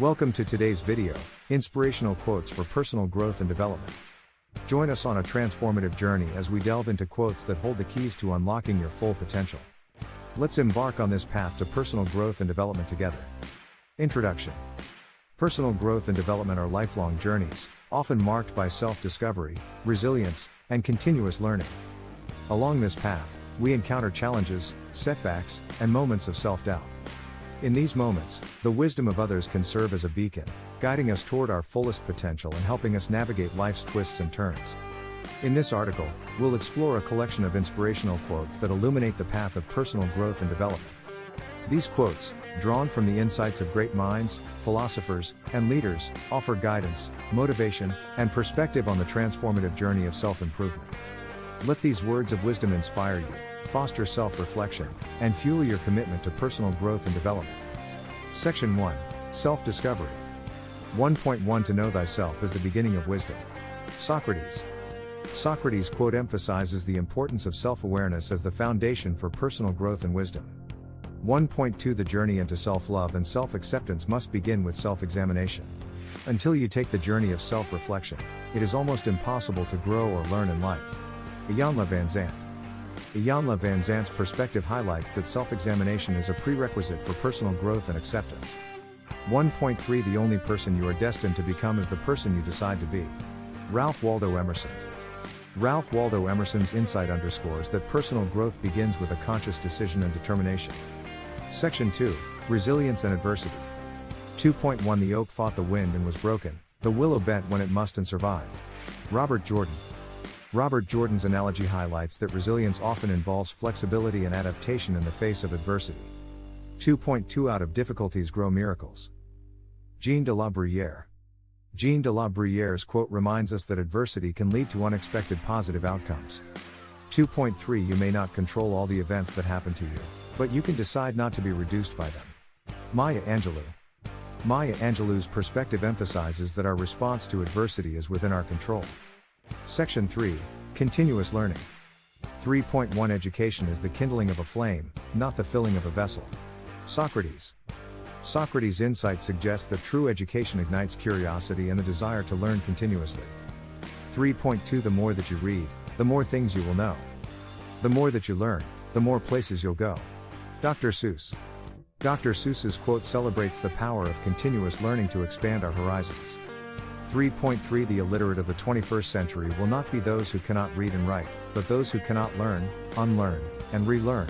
Welcome to today's video, Inspirational Quotes for Personal Growth and Development. Join us on a transformative journey as we delve into quotes that hold the keys to unlocking your full potential. Let's embark on this path to personal growth and development together. Introduction. Personal growth and development are lifelong journeys, often marked by self-discovery, resilience, and continuous learning. Along this path, we encounter challenges, setbacks, and moments of self-doubt. In these moments, the wisdom of others can serve as a beacon, guiding us toward our fullest potential and helping us navigate life's twists and turns. In this article, we'll explore a collection of inspirational quotes that illuminate the path of personal growth and development. These quotes, drawn from the insights of great minds, philosophers, and leaders, offer guidance, motivation, and perspective on the transformative journey of self-improvement. Let these words of wisdom inspire you, foster self-reflection, and fuel your commitment to personal growth and development. Section 1. Self-discovery. 1.1 To know thyself is the beginning of wisdom. Socrates. Socrates' quote emphasizes the importance of self-awareness as the foundation for personal growth and wisdom. 1.2 The journey into self-love and self-acceptance must begin with self-examination. Until you take the journey of self-reflection, it is almost impossible to grow or learn in life. Iyanla Vanzant. Iyanla Vanzant's perspective highlights that self-examination is a prerequisite for personal growth and acceptance. 1.3 The only person you are destined to become is the person you decide to be. Ralph Waldo Emerson. Ralph Waldo Emerson's insight underscores that personal growth begins with a conscious decision and determination. Section 2. Resilience and adversity. 2.1 The oak fought the wind and was broken, the willow bent when it must and survived. Robert Jordan. Robert Jordan's analogy highlights that resilience often involves flexibility and adaptation in the face of adversity. 2.2 Out of difficulties grow miracles. Jean de la Bruyere. Jean de la Bruyere's quote reminds us that adversity can lead to unexpected positive outcomes. 2.3 You may not control all the events that happen to you, but you can decide not to be reduced by them. Maya Angelou. Maya Angelou's perspective emphasizes that our response to adversity is within our control. Section 3. Continuous learning. 3.1 Education is the kindling of a flame, not the filling of a vessel. Socrates. Socrates' insight suggests that true education ignites curiosity and the desire to learn continuously. 3.2 The more that you read, the more things you will know. The more that you learn, the more places you'll go. Dr. Seuss. Dr. Seuss's quote celebrates the power of continuous learning to expand our horizons. 3.3 The illiterate of the 21st century will not be those who cannot read and write, but those who cannot learn, unlearn, and relearn.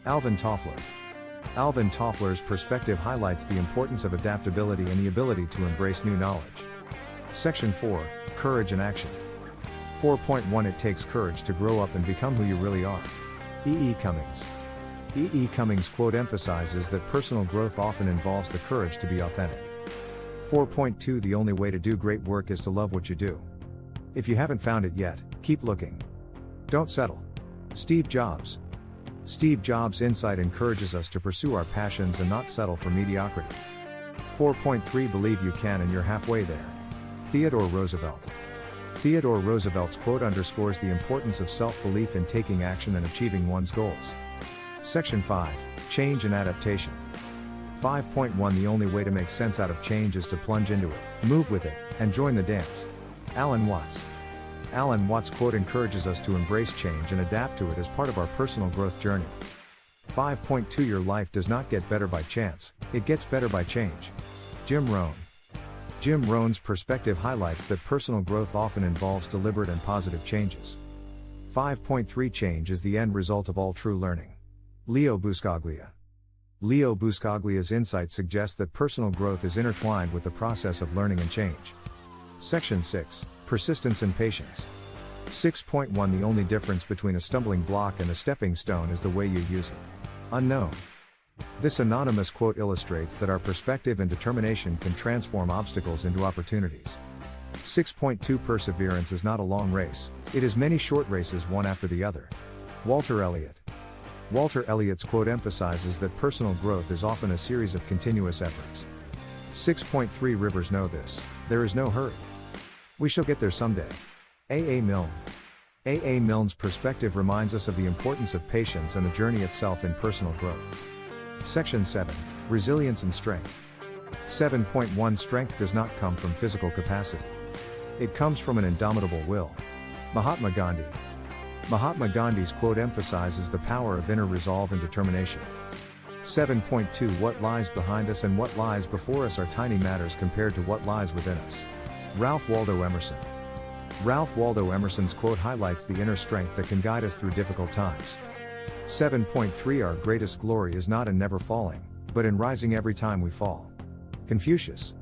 Alvin Toffler. Alvin Toffler's perspective highlights the importance of adaptability and the ability to embrace new knowledge. Section 4. Courage and action. 4.1 It takes courage to grow up and become who you really are. E. E. Cummings. E. E. Cummings' quote emphasizes that personal growth often involves the courage to be authentic. 4.2 The only way to do great work is to love what you do. If you haven't found it yet, keep looking. Don't settle. Steve Jobs. Steve Jobs' insight encourages us to pursue our passions and not settle for mediocrity. 4.3 Believe you can and you're halfway there. Theodore Roosevelt. Theodore Roosevelt's quote underscores the importance of self-belief in taking action and achieving one's goals. Section 5. Change and adaptation. 5.1 The only way to make sense out of change is to plunge into it, move with it, and join the dance. Alan Watts. Alan Watts' quote encourages us to embrace change and adapt to it as part of our personal growth journey. 5.2 Your life does not get better by chance, it gets better by change. Jim Rohn. Jim Rohn's perspective highlights that personal growth often involves deliberate and positive changes. 5.3 Change is the end result of all true learning. Leo Buscaglia. Leo Buscaglia's insight suggests that personal growth is intertwined with the process of learning and change. Section 6. Persistence and patience. 6.1 The only difference between a stumbling block and a stepping stone is the way you use it. Unknown. This anonymous quote illustrates that our perspective and determination can transform obstacles into opportunities. 6.2 Perseverance is not a long race, it is many short races one after the other. Walter Elliott. Walter Elliott's quote emphasizes that personal growth is often a series of continuous efforts. 6.3 Rivers know this, there is no hurry. We shall get there someday. A. A. Milne. A. A. Milne's perspective reminds us of the importance of patience and the journey itself in personal growth. Section 7. Resilience and strength. 7.1 Strength does not come from physical capacity. It comes from an indomitable will. Mahatma Gandhi. Mahatma Gandhi's quote emphasizes the power of inner resolve and determination. 7.2 What lies behind us and what lies before us are tiny matters compared to what lies within us. Ralph Waldo Emerson. Ralph Waldo Emerson's quote highlights the inner strength that can guide us through difficult times. 7.3 Our greatest glory is not in never falling, but in rising every time we fall. Confucius.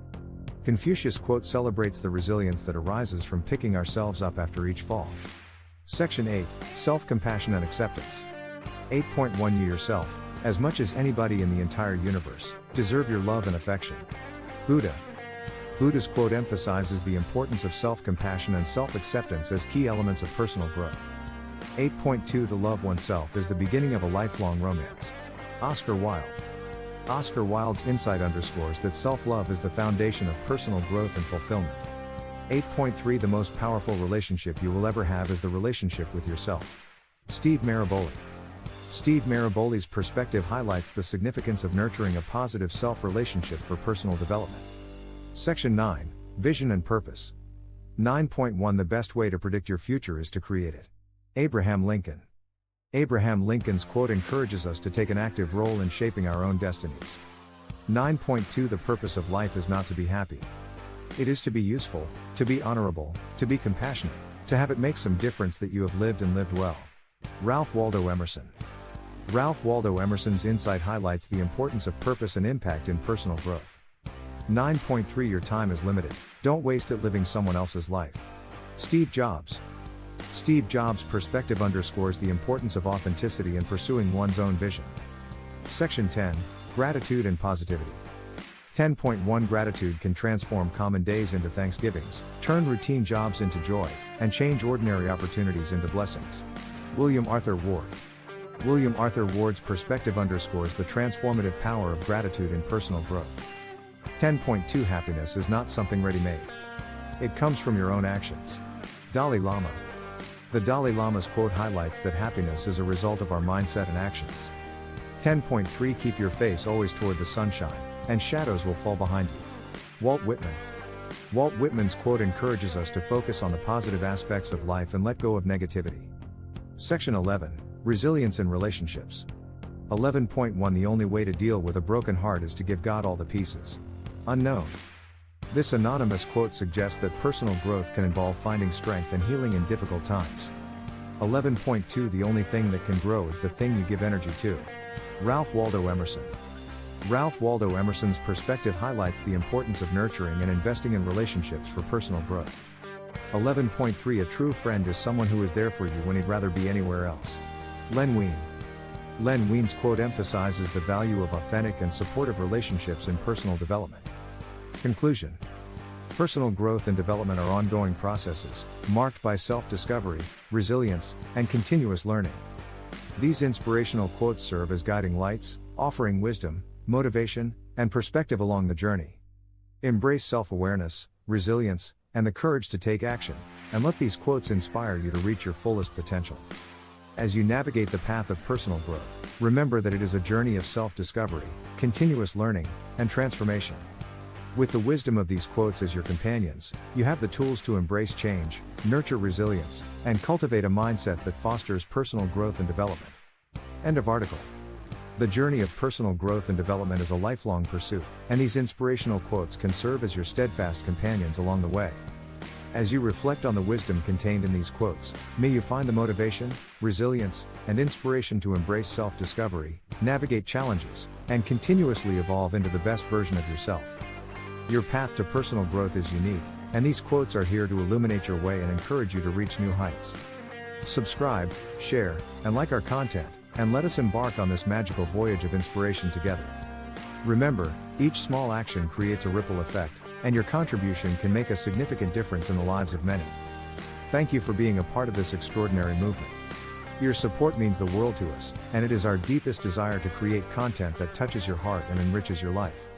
Confucius' quote celebrates the resilience that arises from picking ourselves up after each fall. Section 8, Self-Compassion and Acceptance. 8.1 You yourself, as much as anybody in the entire universe, deserve your love and affection. Buddha. Buddha's quote emphasizes the importance of self-compassion and self-acceptance as key elements of personal growth. 8.2 To love oneself is the beginning of a lifelong romance. Oscar Wilde. Oscar Wilde's insight underscores that self-love is the foundation of personal growth and fulfillment. 8.3 The most powerful relationship you will ever have is the relationship with yourself. Steve Maraboli. Steve Maraboli's perspective highlights the significance of nurturing a positive self-relationship for personal development. Section 9, Vision and Purpose. 9.1 The best way to predict your future is to create it. Abraham Lincoln. Abraham Lincoln's quote encourages us to take an active role in shaping our own destinies. 9.2 The purpose of life is not to be happy. It is to be useful, to be honorable, to be compassionate, to have it make some difference that you have lived and lived well. Ralph Waldo Emerson. Ralph Waldo Emerson's insight highlights the importance of purpose and impact in personal growth. 9.3 Your time is limited, don't waste it living someone else's life. Steve Jobs. Steve Jobs' perspective underscores the importance of authenticity and pursuing one's own vision. Section 10, Gratitude and Positivity. 10.1 Gratitude can transform common days into Thanksgivings, turn routine jobs into joy, and change ordinary opportunities into blessings. William Arthur Ward. William Arthur Ward's perspective underscores the transformative power of gratitude in personal growth. 10.2 Happiness is not something ready-made. It comes from your own actions. Dalai Lama. The Dalai Lama's quote highlights that happiness is a result of our mindset and actions. 10.3 Keep your face always toward the sunshine, and shadows will fall behind you. Walt Whitman. Walt Whitman's quote encourages us to focus on the positive aspects of life and let go of negativity. Section 11, Resilience in Relationships. 11.1 The only way to deal with a broken heart is to give God all the pieces. Unknown. This anonymous quote suggests that personal growth can involve finding strength and healing in difficult times. 11.2 The only thing that can grow is the thing you give energy to. Ralph Waldo Emerson. Ralph Waldo Emerson's perspective highlights the importance of nurturing and investing in relationships for personal growth. 11.3 A true friend is someone who is there for you when he'd rather be anywhere else. Len Wein. Len Wein's quote emphasizes the value of authentic and supportive relationships in personal development. Conclusion. Personal growth and development are ongoing processes, marked by self-discovery, resilience, and continuous learning. These inspirational quotes serve as guiding lights, offering wisdom, motivation, and perspective along the journey. Embrace self-awareness, resilience, and the courage to take action, and let these quotes inspire you to reach your fullest potential. As you navigate the path of personal growth, remember that it is a journey of self-discovery, continuous learning, and transformation. With the wisdom of these quotes as your companions, you have the tools to embrace change, nurture resilience, and cultivate a mindset that fosters personal growth and development. End of article. The journey of personal growth and development is a lifelong pursuit, and these inspirational quotes can serve as your steadfast companions along the way. As you reflect on the wisdom contained in these quotes, may you find the motivation, resilience, and inspiration to embrace self-discovery, navigate challenges, and continuously evolve into the best version of yourself. Your path to personal growth is unique, and these quotes are here to illuminate your way and encourage you to reach new heights. Subscribe, share, and like our content, and let us embark on this magical voyage of inspiration together. Remember, each small action creates a ripple effect, and your contribution can make a significant difference in the lives of many. Thank you for being a part of this extraordinary movement. Your support means the world to us, and it is our deepest desire to create content that touches your heart and enriches your life.